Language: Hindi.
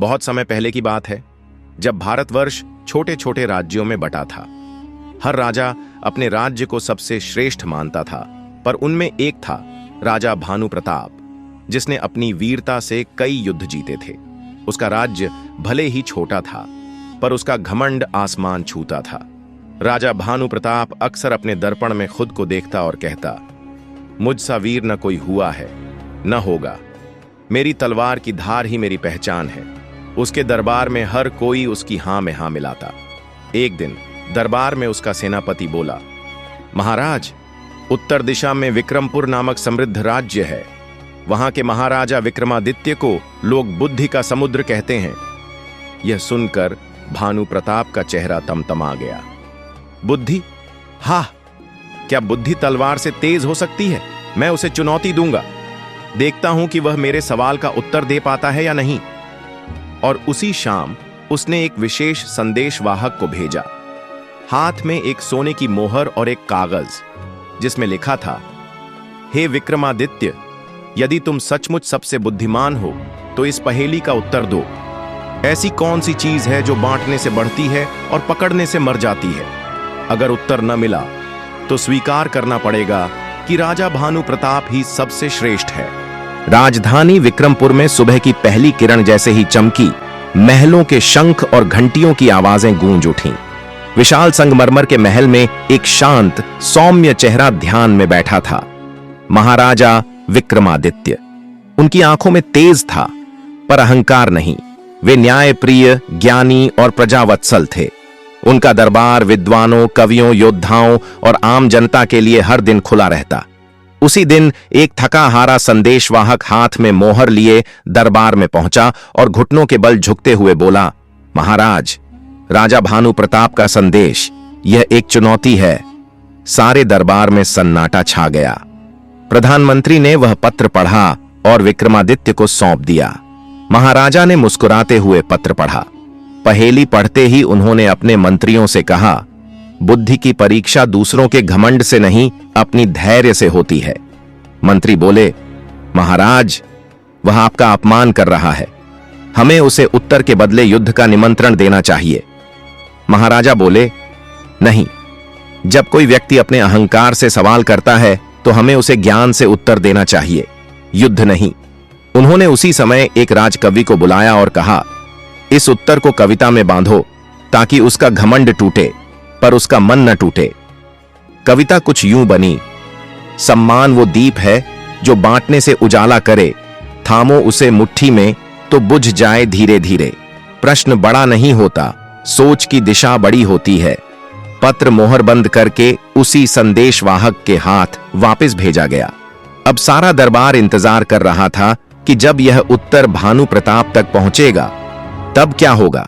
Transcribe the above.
बहुत समय पहले की बात है, जब भारतवर्ष छोटे छोटे राज्यों में बटा था। हर राजा अपने राज्य को सबसे श्रेष्ठ मानता था, पर उनमें एक था राजा भानु प्रताप, जिसने अपनी वीरता से कई युद्ध जीते थे। उसका राज्य भले ही छोटा था, पर उसका घमंड आसमान छूता था। राजा भानु प्रताप अक्सर अपने दर्पण में खुद को देखता और कहता, मुझसा वीर न कोई हुआ है, न होगा। मेरी तलवार की धार ही मेरी पहचान है। उसके दरबार में हर कोई उसकी हां में हां मिलाता। एक दिन दरबार में उसका सेनापति बोला, महाराज, उत्तर दिशा में विक्रमपुर नामक समृद्ध राज्य है। वहां के महाराजा विक्रमादित्य को लोग बुद्धि का समुद्र कहते हैं। यह सुनकर भानु प्रताप का चेहरा तमतमा गया। बुद्धि? हा, क्या बुद्धि तलवार से तेज हो सकती है? मैं उसे चुनौती दूंगा। देखता हूं कि वह मेरे सवाल का उत्तर दे पाता है या नहीं। और उसी शाम उसने एक विशेष संदेशवाहक को भेजा। हाथ में एक सोने की मोहर और एक कागज, जिसमें लिखा था, हे विक्रमादित्य, यदि तुम सचमुच सबसे बुद्धिमान हो तो इस पहेली का उत्तर दो। ऐसी कौन सी चीज है जो बांटने से बढ़ती है और पकड़ने से मर जाती है? अगर उत्तर न मिला तो स्वीकार करना पड़ेगा कि राजा भानु प्रताप ही सबसे श्रेष्ठ है। राजधानी विक्रमपुर में सुबह की पहली किरण जैसे ही चमकी, महलों के शंख और घंटियों की आवाजें गूंज उठीं। विशाल संगमरमर के महल में एक शांत, सौम्य चेहरा ध्यान में बैठा था, महाराजा विक्रमादित्य। उनकी आंखों में तेज था, पर अहंकार नहीं। वे न्यायप्रिय, ज्ञानी और प्रजावत्सल थे। उनका दरबार विद्वानों, कवियों, योद्धाओं और आम जनता के लिए हर दिन खुला रहता। उसी दिन एक थका हारा संदेशवाहक हाथ में मोहर लिए दरबार में पहुंचा और घुटनों के बल झुकते हुए बोला, महाराज, राजा भानु प्रताप का संदेश, यह एक चुनौती है। सारे दरबार में सन्नाटा छा गया। प्रधानमंत्री ने वह पत्र पढ़ा और विक्रमादित्य को सौंप दिया। महाराजा ने मुस्कुराते हुए पत्र पढ़ा। पहेली पढ़ते ही उन्होंने अपने मंत्रियों से कहा, बुद्धि की परीक्षा दूसरों के घमंड से नहीं, अपनी धैर्य से होती है। मंत्री बोले, महाराज, वह आपका अपमान कर रहा है। हमें उसे उत्तर के बदले युद्ध का निमंत्रण देना चाहिए। महाराजा बोले, नहीं, जब कोई व्यक्ति अपने अहंकार से सवाल करता है तो हमें उसे ज्ञान से उत्तर देना चाहिए, युद्ध नहीं। उन्होंने उसी समय एक राजकवि को बुलाया और कहा, इस उत्तर को कविता में बांधो ताकि उसका घमंड टूटे पर उसका मन न टूटे। कविता कुछ यूं बनी, सम्मान वो दीप है जो बांटने से उजाला करे, थामो उसे मुट्ठी में तो बुझ जाए धीरे धीरे। प्रश्न बड़ा नहीं होता, सोच की दिशा बड़ी होती है। पत्र मोहर बंद करके उसी संदेशवाहक के हाथ वापस भेजा गया। अब सारा दरबार इंतजार कर रहा था कि जब यह उत्तर भानु प्रताप तक पहुंचेगा तब क्या होगा।